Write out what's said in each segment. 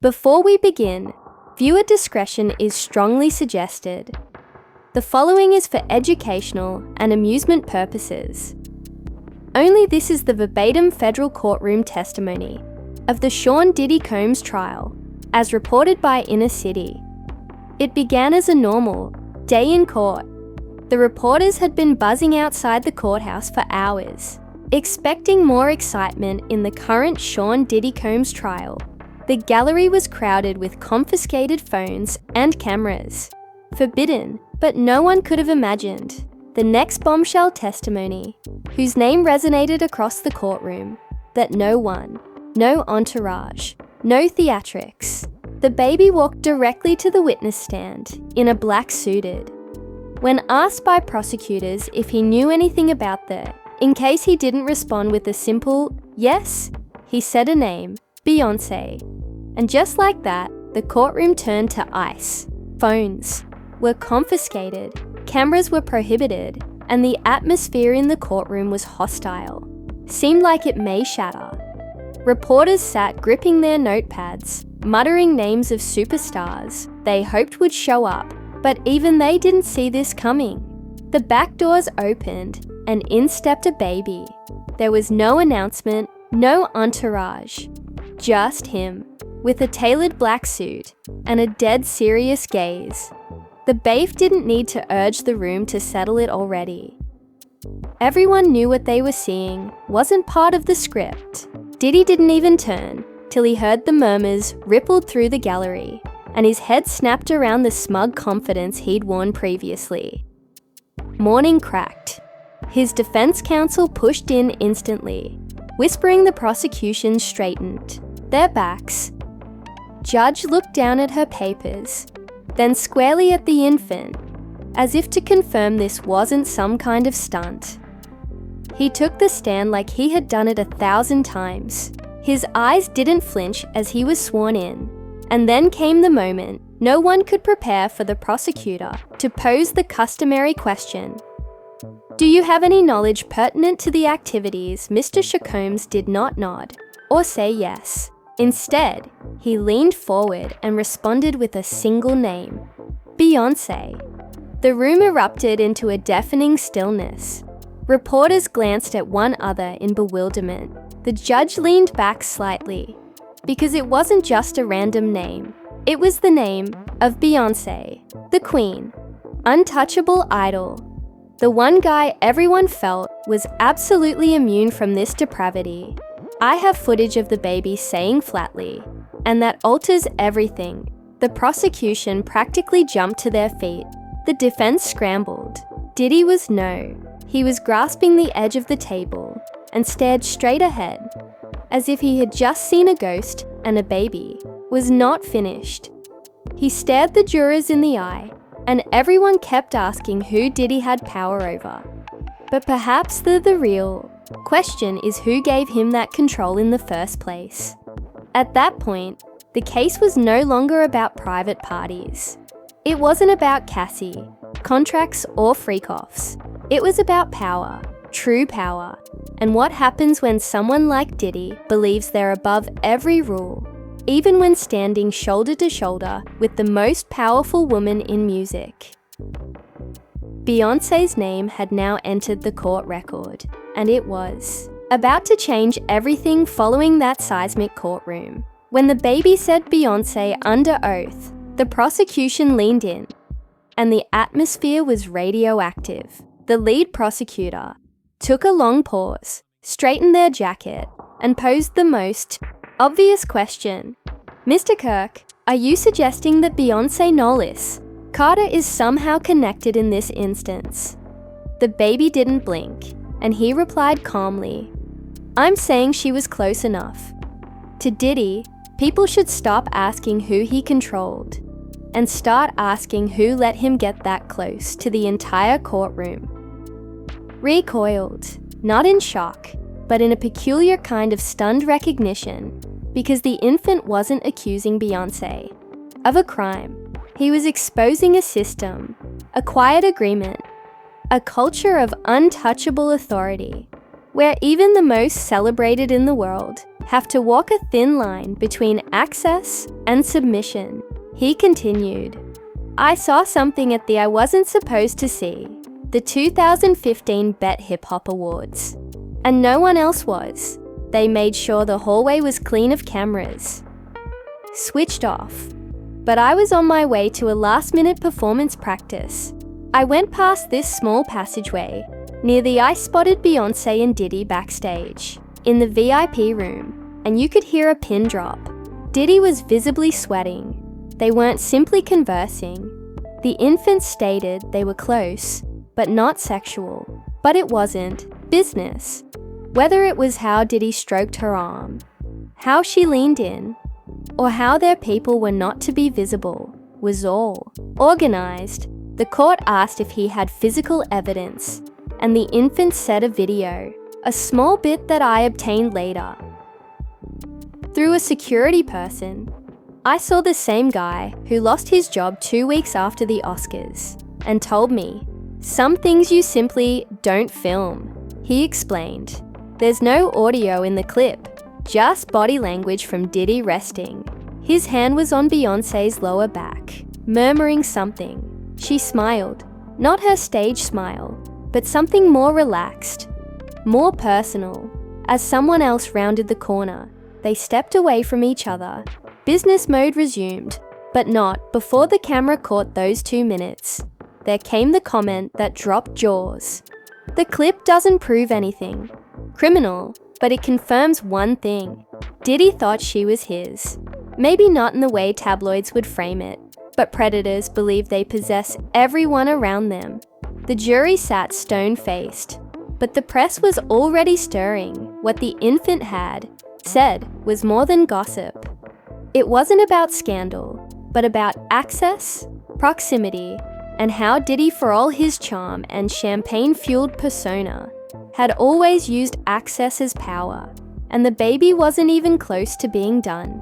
Before we begin, viewer discretion is strongly suggested. The following is for educational and amusement purposes. Only this is the verbatim federal courtroom testimony of the Sean Diddy Combs trial, as reported by Inner City. It began as a normal day in court. The reporters had been buzzing outside the courthouse for hours, expecting more excitement in the current Sean Diddy Combs trial. The gallery was crowded with confiscated phones and cameras. Forbidden, but no one could have imagined the next bombshell testimony, whose name resonated across the courtroom, that no one, no entourage, no theatrics. DaBaby walked directly to the witness stand in a black suited. When asked by prosecutors if he knew anything about in case he didn't respond with a simple yes, he said a name, Beyoncé. And just like that, the courtroom turned to ice. Phones were confiscated, cameras were prohibited, and the atmosphere in the courtroom was hostile. Seemed like it may shatter. Reporters sat gripping their notepads, muttering names of superstars they hoped would show up, but even they didn't see this coming. The back doors opened, and in stepped DaBaby. There was no announcement, no entourage, just him, with a tailored black suit and a dead serious gaze. DaBaby didn't need to urge the room to settle it already. Everyone knew what they were seeing wasn't part of the script. Diddy didn't even turn till he heard the murmurs rippled through the gallery, and his head snapped around the smug confidence he'd worn previously. Morning cracked. His defense counsel pushed in instantly, whispering the prosecution straightened their backs. Judge looked down at her papers, then squarely at the infant, as if to confirm this wasn't some kind of stunt. He took the stand like he had done it 1,000 times. His eyes didn't flinch as he was sworn in. And then came the moment no one could prepare for the prosecutor to pose the customary question. Do you have any knowledge pertinent to the activities? Mr. Combs did not nod or say yes. Instead, he leaned forward and responded with a single name, Beyoncé. The room erupted into a deafening stillness. Reporters glanced at one another in bewilderment. The judge leaned back slightly, because it wasn't just a random name. It was the name of Beyoncé, the queen, untouchable idol, the one guy everyone felt was absolutely immune from this depravity. I have footage of DaBaby saying flatly, and that alters everything. The prosecution practically jumped to their feet. The defense scrambled. Diddy was no. He was grasping the edge of the table and stared straight ahead, as if he had just seen a ghost, and DaBaby was not finished. He stared the jurors in the eye, and everyone kept asking who Diddy had power over. But perhaps the real question is who gave him that control in the first place. At that point, the case was no longer about private parties. It wasn't about Cassie, contracts, or freak-offs. It was about power, true power, and what happens when someone like Diddy believes they're above every rule, even when standing shoulder to shoulder with the most powerful woman in music. Beyoncé's name had now entered the court record, and it was about to change everything following that seismic courtroom. When DaBaby said Beyoncé under oath, the prosecution leaned in, and the atmosphere was radioactive. The lead prosecutor took a long pause, straightened their jacket, and posed the most obvious question. Mr. Kirk, are you suggesting that Beyoncé Knowles Carter is somehow connected in this instance? DaBaby didn't blink, and he replied calmly, I'm saying she was close enough. To Diddy, people should stop asking who he controlled, and start asking who let him get that close to the entire courtroom. Recoiled, not in shock, but in a peculiar kind of stunned recognition, because the infant wasn't accusing Beyoncé of a crime. He was exposing a system, a quiet agreement, a culture of untouchable authority. where even the most celebrated in the world have to walk a thin line between access and submission. He continued, "I saw something at the I wasn't supposed to see, the 2015 Bet Hip Hop Awards. And no one else was. They made sure the hallway was clean of cameras. Switched off. But I was on my way to a last-minute performance practice. I went past this small passageway. Near the I spotted Beyoncé and Diddy backstage, in the VIP room, and you could hear a pin drop. Diddy was visibly sweating. They weren't simply conversing. The infant stated they were close, but not sexual. But it wasn't business. Whether it was how Diddy stroked her arm, how she leaned in, or how their people were not to be visible, was all organized. The court asked if he had physical evidence, and the infant said a video, a small bit that I obtained later. Through a security person, I saw the same guy who lost his job 2 weeks after the Oscars and told me, some things you simply don't film. He explained, there's no audio in the clip, just body language from Diddy resting. His hand was on Beyoncé's lower back, murmuring something. She smiled, not her stage smile, but something more relaxed, more personal. As someone else rounded the corner, they stepped away from each other. Business mode resumed, but not before the camera caught those 2 minutes. There came the comment that dropped jaws. The clip doesn't prove anything criminal, but it confirms one thing. Diddy thought she was his. Maybe not in the way tabloids would frame it, but predators believe they possess everyone around them. The jury sat stone-faced, but the press was already stirring. What the infant had said was more than gossip. It wasn't about scandal, but about access, proximity, and how Diddy, for all his charm and champagne-fueled persona, had always used access as power, and DaBaby wasn't even close to being done.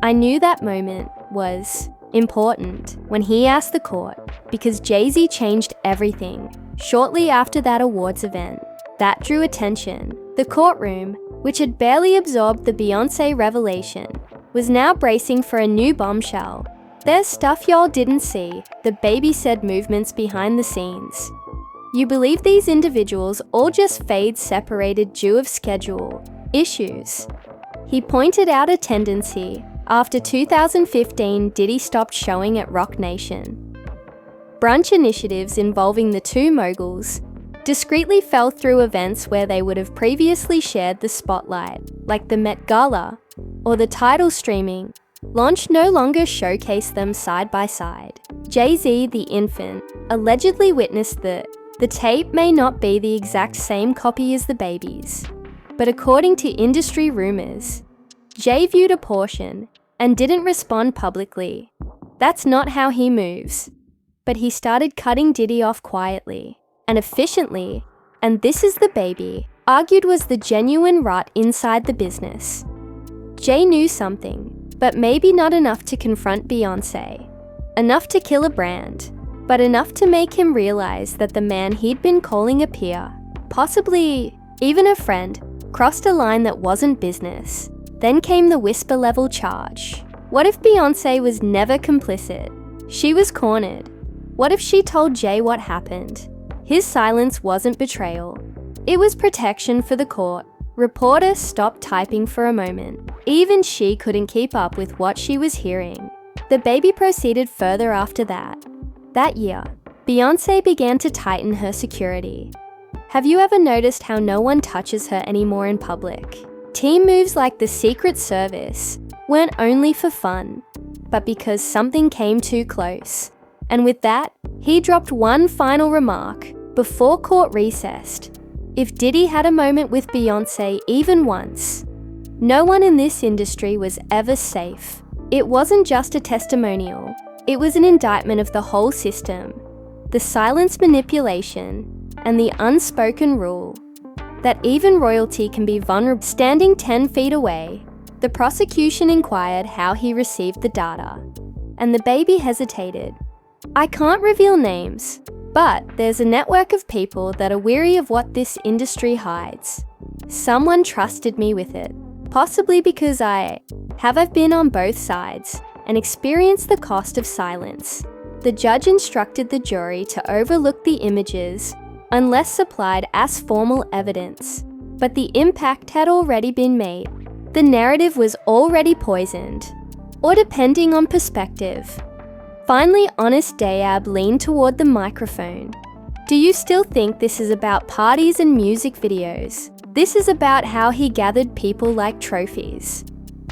I knew that moment was important when he asked the court, because Jay-Z changed everything shortly after that awards event. That drew attention. The courtroom, which had barely absorbed the Beyoncé revelation, was now bracing for a new bombshell. There's stuff y'all didn't see, DaBaby said, movements behind the scenes. You believe these individuals all just fade separated due of schedule issues. He pointed out a tendency. After 2015, Diddy stopped showing at Rock Nation. Brunch initiatives involving the two moguls discreetly fell through events where they would have previously shared the spotlight, like the Met Gala or the Tidal streaming launch no longer showcased them side by side. Jay-Z, the infant, allegedly witnessed the tape may not be the exact same copy as DaBaby's, but according to industry rumors, Jay viewed a portion and didn't respond publicly. That's not how he moves. But he started cutting Diddy off quietly and efficiently, and this is DaBaby argued was the genuine rot inside the business. Jay knew something, but maybe not enough to confront Beyoncé, enough to kill a brand, but enough to make him realize that the man he'd been calling a peer, possibly even a friend, crossed a line that wasn't business. Then came the whisper-level charge. What if Beyoncé was never complicit? She was cornered. What if she told Jay what happened? His silence wasn't betrayal. It was protection for the court. Reporters stopped typing for a moment. Even she couldn't keep up with what she was hearing. DaBaby proceeded further after that. That year, Beyoncé began to tighten her security. Have you ever noticed how no one touches her anymore in public? Team moves like the Secret Service weren't only for fun, but because something came too close. And with that, he dropped one final remark before court recessed. If Diddy had a moment with Beyoncé even once, no one in this industry was ever safe. It wasn't just a testimonial, it was an indictment of the whole system. The silence manipulation and the unspoken rule that even royalty can be vulnerable. Standing 10 feet away, the prosecution inquired how he received the data, and DaBaby hesitated. I can't reveal names, but there's a network of people that are weary of what this industry hides. Someone trusted me with it, possibly because I've been on both sides and experienced the cost of silence. The judge instructed the jury to overlook the images unless supplied as formal evidence. But the impact had already been made. The narrative was already poisoned. Or depending on perspective. Finally, Honest DaBaby leaned toward the microphone. Do you still think this is about parties and music videos? This is about how he gathered people like trophies.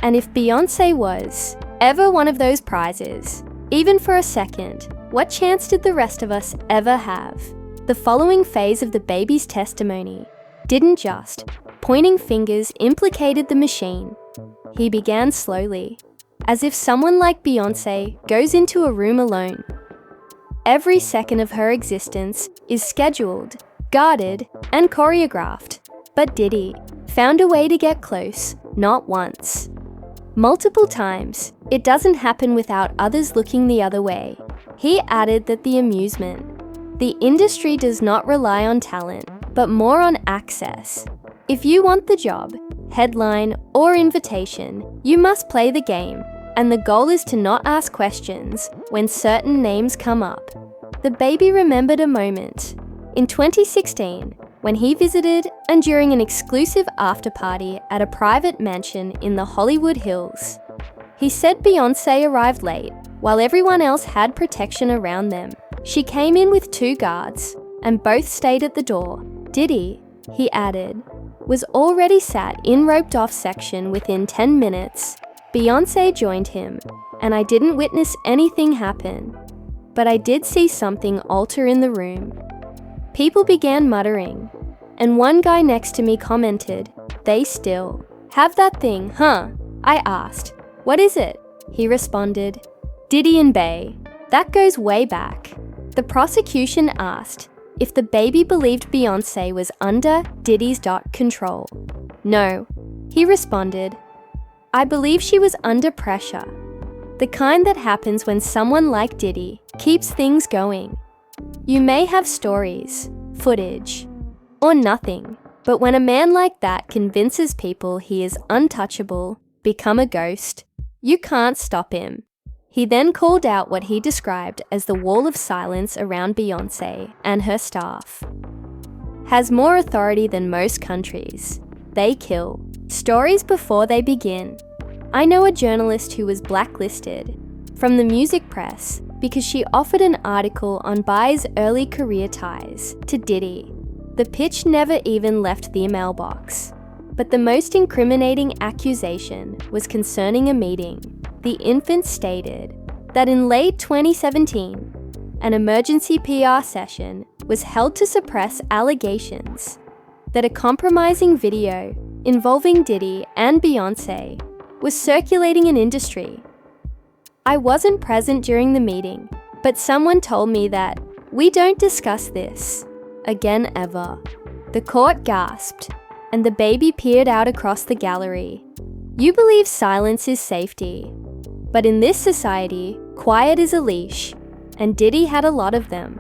And if Beyoncé was ever one of those prizes, even for a second, what chance did the rest of us ever have? The following phase of DaBaby's testimony didn't just pointing fingers implicated the machine. He began slowly, as if someone like Beyoncé goes into a room alone. Every second of her existence is scheduled, guarded, and choreographed. But Diddy found a way to get close, not once. Multiple times, it doesn't happen without others looking the other way. He added that the industry does not rely on talent, but more on access. If you want the job, headline, or invitation, you must play the game, and the goal is to not ask questions when certain names come up. DaBaby remembered a moment in 2016 when he visited and during an exclusive after-party at a private mansion in the Hollywood Hills. He said Beyoncé arrived late, while everyone else had protection around them. She came in with 2 guards, and both stayed at the door. Diddy, he added, was already sat in roped-off section within 10 minutes. Beyoncé joined him, and I didn't witness anything happen. But I did see something alter in the room. People began muttering, and one guy next to me commented, "They still have that thing, huh?" I asked, "What is it?" He responded, "Diddy and Bey. That goes way back." The prosecution asked if DaBaby believed Beyoncé was under Diddy's control. "No," he responded. "I believe she was under pressure. The kind that happens when someone like Diddy keeps things going. You may have stories, footage, or nothing, but when a man like that convinces people he is untouchable, become a ghost, you can't stop him." He then called out what he described as the wall of silence around Beyoncé and her staff. Has more authority than most countries. They kill stories before they begin. I know a journalist who was blacklisted from the music press because she offered an article on Bey's early career ties to Diddy. The pitch never even left the mailbox. But the most incriminating accusation was concerning a meeting. The infant stated that in late 2017, an emergency PR session was held to suppress allegations that a compromising video involving Diddy and Beyoncé was circulating in industry. I wasn't present during the meeting, but someone told me that we don't discuss this again ever. The court gasped, and DaBaby peered out across the gallery. You believe silence is safety, but in this society, quiet is a leash, and Diddy had a lot of them.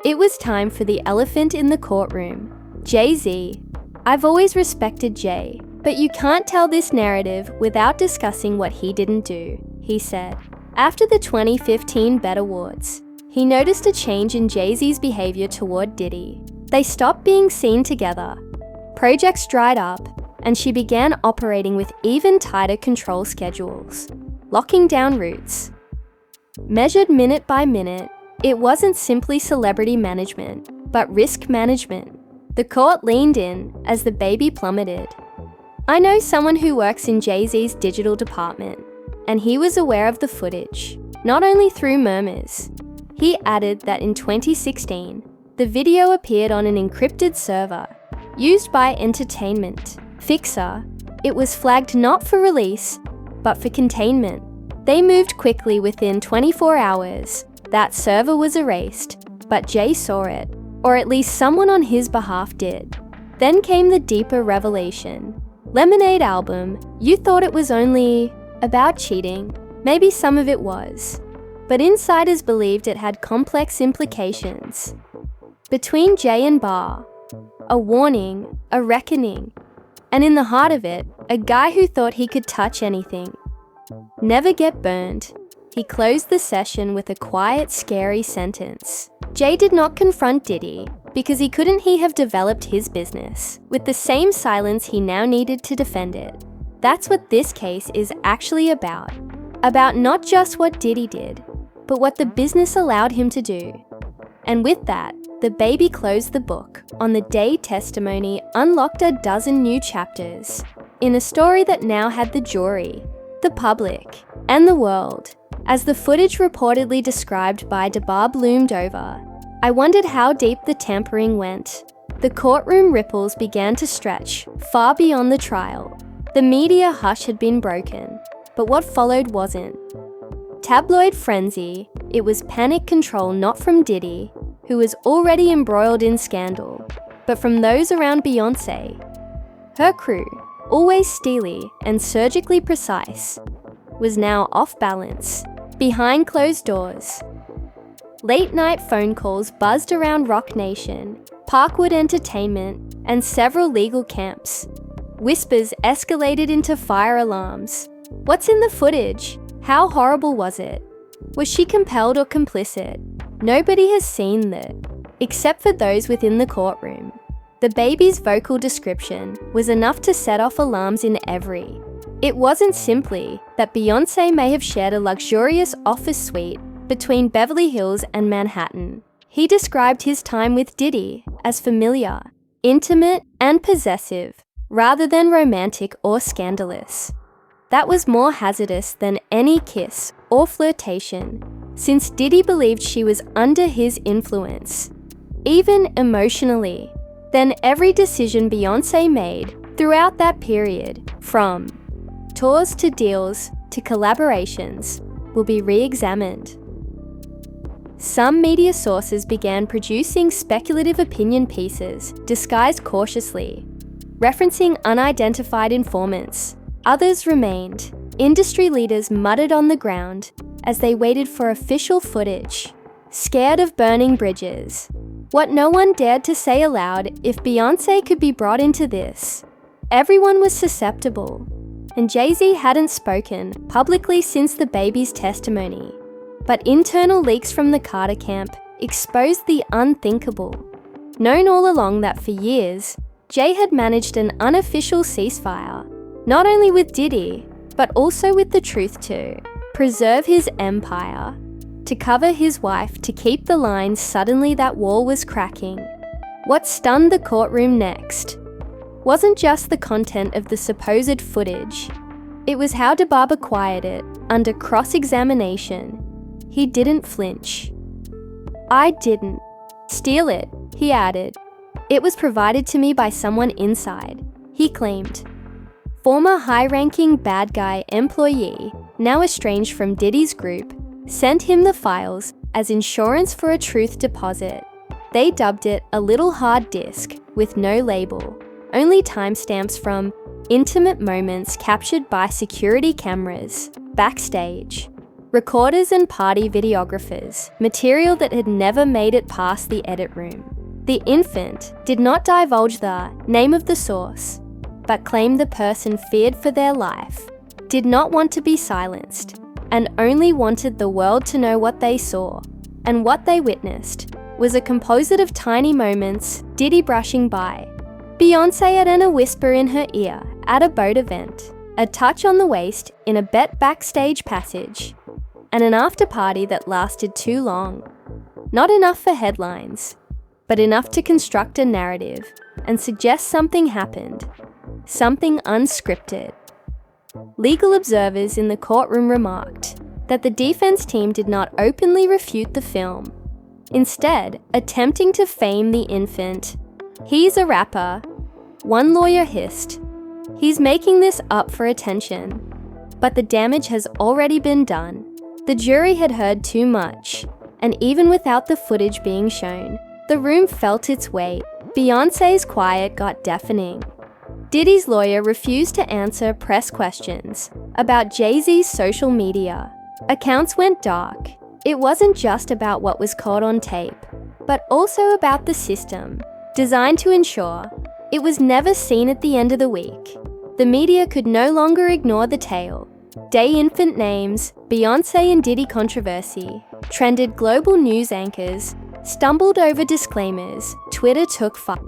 It was time for the elephant in the courtroom. Jay-Z. I've always respected Jay, but you can't tell this narrative without discussing what he didn't do, he said. After the 2015 BET Awards, he noticed a change in Jay-Z's behavior toward Diddy. They stopped being seen together. Projects dried up, and she began operating with even tighter control schedules, locking down routes. Measured minute by minute, it wasn't simply celebrity management, but risk management. The court leaned in as DaBaby plummeted. I know someone who works in Jay-Z's digital department, and he was aware of the footage, not only through murmurs. He added that in 2016, the video appeared on an encrypted server used by Entertainment Fixer. It was flagged not for release, but for containment. They moved quickly within 24 hours. That server was erased, but Jay saw it, or at least someone on his behalf did. Then came the deeper revelation. Lemonade album, you thought it was only about cheating. Maybe some of it was. But insiders believed it had complex implications. Between Jay and Bar, a warning, a reckoning. And in the heart of it, a guy who thought he could touch anything. Never get burned. He closed the session with a quiet, scary sentence. Jay did not confront Diddy because couldn't he have developed his business with the same silence he now needed to defend it? That's what this case is actually about. About not just what Diddy did, but what the business allowed him to do. And with that, DaBaby closed the book on the day testimony unlocked a dozen new chapters in a story that now had the jury, the public, and the world. As the footage reportedly described by DaBaby loomed over, I wondered how deep the tampering went. The courtroom ripples began to stretch far beyond the trial. The media hush had been broken, but what followed wasn't. Tabloid frenzy, it was panic control not from Diddy, who was already embroiled in scandal, but from those around Beyoncé. Her crew, always steely and surgically precise, was now off balance, behind closed doors. Late-night phone calls buzzed around Rock Nation, Parkwood Entertainment, and several legal camps. Whispers escalated into fire alarms. What's in the footage? How horrible was it? Was she compelled or complicit? Nobody has seen that, except for those within the courtroom. DaBaby's vocal description was enough to set off alarms in every. It wasn't simply that Beyoncé may have shared a luxurious office suite between Beverly Hills and Manhattan. He described his time with Diddy as familiar, intimate, and possessive, rather than romantic or scandalous. That was more hazardous than any kiss or flirtation, since Diddy believed she was under his influence, even emotionally. Then every decision Beyoncé made throughout that period, from tours to deals to collaborations, will be re-examined. Some media sources began producing speculative opinion pieces disguised cautiously, referencing unidentified informants. Others remained. Industry leaders muttered on the ground as they waited for official footage, scared of burning bridges. What no one dared to say aloud if Beyoncé could be brought into this. Everyone was susceptible, and Jay-Z hadn't spoken publicly since DaBaby's testimony. But internal leaks from the Carter camp exposed the unthinkable. Known all along that for years, Jay had managed an unofficial ceasefire, not only with Diddy, but also with the truth to preserve his empire, to cover his wife, to keep the line. Suddenly that wall was cracking. What stunned the courtroom next wasn't just the content of the supposed footage. It was how DaBaby acquired it under cross-examination. He didn't flinch. I didn't steal it, he added. It was provided to me by someone inside, he claimed. Former high-ranking bad guy employee, now estranged from Diddy's group, sent him the files as insurance for a truth deposit. They dubbed it a little hard disk with no label, only timestamps from intimate moments captured by security cameras, backstage, recorders and party videographers, material that had never made it past the edit room. The infant did not divulge the name of the source, but claimed the person feared for their life, did not want to be silenced, and only wanted the world to know what they saw. And what they witnessed was a composite of tiny moments, Diddy brushing by, Beyoncé and a whisper in her ear at a boat event, a touch on the waist in a bet backstage passage, and an after-party that lasted too long. Not enough for headlines, but enough to construct a narrative and suggest something happened, something unscripted. Legal observers in the courtroom remarked that the defense team did not openly refute the film, instead attempting to fame the infant. He's a rapper, one lawyer hissed. He's making this up for attention. But the damage has already been done. The jury had heard too much, and even without the footage being shown, the room felt its weight. Beyoncé's quiet got deafening. Diddy's lawyer refused to answer press questions about Jay-Z's social media. Accounts went dark. It wasn't just about what was caught on tape, but also about the system. designed to ensure it was never seen at the end of the week. The media could no longer ignore the tale. Day infant names, Beyoncé and Diddy controversy, trended global news anchors, stumbled over disclaimers, Twitter took fire.